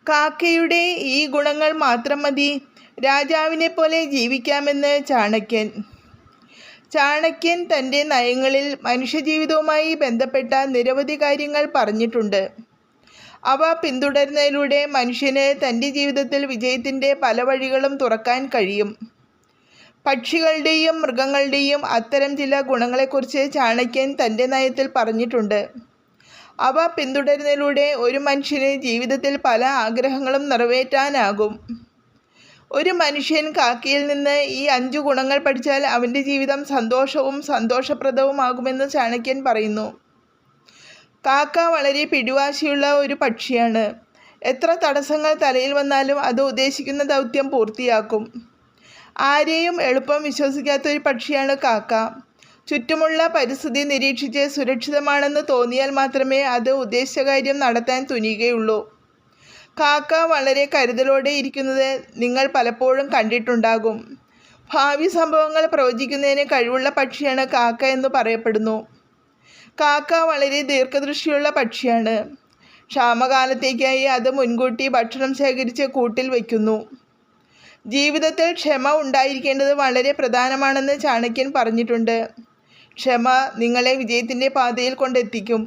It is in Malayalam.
കാക്കയുടെ ഈ ഗുണങ്ങൾ മാത്രം മതി രാജാവിനെ പോലെ ജീവിക്കാമെന്ന് ചാണക്യൻ. ചാണക്യൻ തൻ്റെ നയങ്ങളിൽ മനുഷ്യജീവിതവുമായി ബന്ധപ്പെട്ട നിരവധി കാര്യങ്ങൾ പറഞ്ഞിട്ടുണ്ട്. അവ പിന്തുടരുന്നതിലൂടെ മനുഷ്യന് തൻ്റെ ജീവിതത്തിൽ വിജയത്തിൻ്റെ പല വഴികളും തുറക്കാൻ കഴിയും. പക്ഷികളുടെയും മൃഗങ്ങളുടെയും അത്തരം ചില ഗുണങ്ങളെക്കുറിച്ച് ചാണക്യൻ തൻ്റെ നയത്തിൽ പറഞ്ഞിട്ടുണ്ട്. അവ പിന്തുടരുന്നതിലൂടെ ഒരു മനുഷ്യന് ജീവിതത്തിൽ പല ആഗ്രഹങ്ങളും നിറവേറ്റാനാകും. ഒരു മനുഷ്യൻ കാക്കയിൽ നിന്ന് ഈ 5 ഗുണങ്ങൾ പഠിച്ചാൽ അവൻ്റെ ജീവിതം സന്തോഷവും സന്തോഷപ്രദവുമാകുമെന്ന് ചാണക്യൻ പറയുന്നു. കാക്ക വളരെ പിടിവാശിയുള്ള ഒരു പക്ഷിയാണ്. എത്ര തടസ്സങ്ങൾ തലയിൽ വന്നാലും അത് ഉദ്ദേശിക്കുന്ന ദൗത്യം പൂർത്തിയാക്കും. ആരെയും എളുപ്പം വിശ്വസിക്കാത്ത ഒരു പക്ഷിയാണ് കാക്ക. ചുറ്റുമുള്ള പരിസ്ഥിതി നിരീക്ഷിച്ച് സുരക്ഷിതമാണെന്ന് തോന്നിയാൽ മാത്രമേ അത് ഉദ്ദേശിച്ച കാര്യം നടത്താൻ തുനിയുകയുള്ളൂ. കാക്ക വളരെ കരുതലോടെ ഇരിക്കുന്നത് നിങ്ങൾ പലപ്പോഴും കണ്ടിട്ടുണ്ടാകും. ഭാവി സംഭവങ്ങൾ പ്രവചിക്കുന്നതിന് കഴിവുള്ള പക്ഷിയാണ് കാക്ക എന്ന് പറയപ്പെടുന്നു. കാക്ക വളരെ ദീർഘദൃഷ്ടിയുള്ള പക്ഷിയാണ്. ക്ഷാമകാലത്തേക്കായി അത് മുൻകൂട്ടി ഭക്ഷണം ശേഖരിച്ച് കൂട്ടിൽ വയ്ക്കുന്നു. ജീവിതത്തിൽ ക്ഷമ ഉണ്ടായിരിക്കേണ്ടത് വളരെ പ്രധാനമാണെന്ന് ചാണക്യൻ പറഞ്ഞിട്ടുണ്ട്. ക്ഷമ നിങ്ങളെ വിജയത്തിൻ്റെ പാതയിൽ കൊണ്ടെത്തിക്കും.